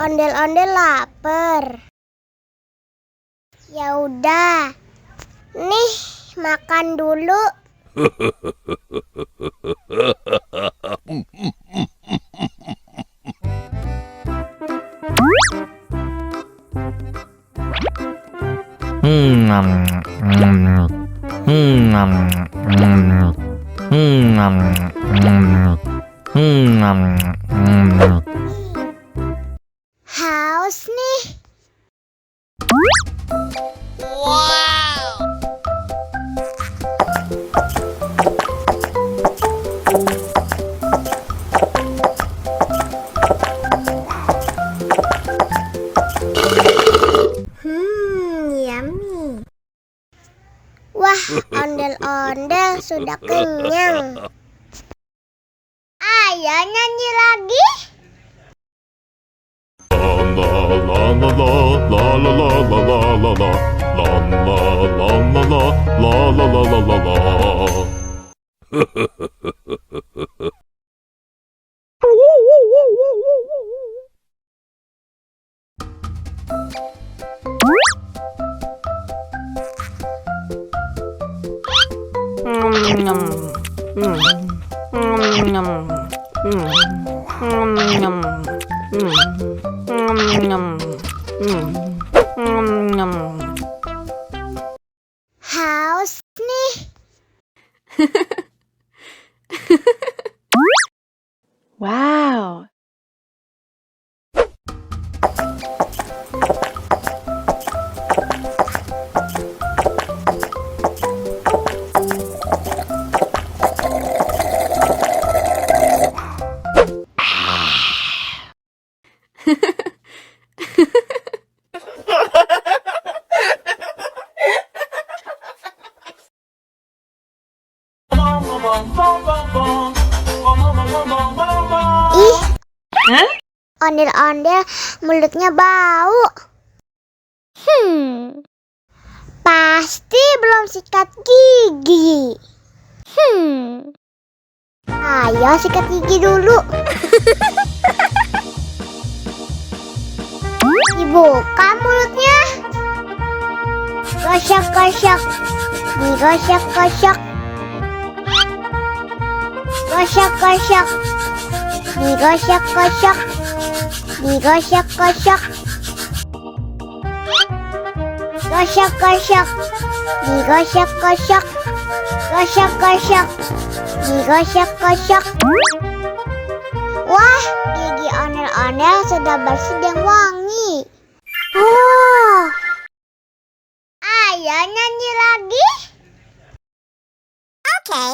Ondel-ondel lapar. Ya udah. Nih, makan dulu. Haus nih. Wow. Yummy. Wah, ondel-ondel sudah kenyang. Ayo nyanyi lagi. Haus nih. Wow. Ih, ondel-ondel mulutnya bau. Pasti belum sikat gigi. Ayo sikat gigi dulu. Dibuka mulutnya. Gosok-gosok. Digosok-gosok. Gosok-gosok. Digosok-gosok. Digosok-gosok. Gosok-gosok. Digosok-gosok. Gosok-gosok. Digosok-gosok. Wah, gigi ondel-ondel sudah bersih dan wangi. Oh. Ayo nyanyi lagi. Oke.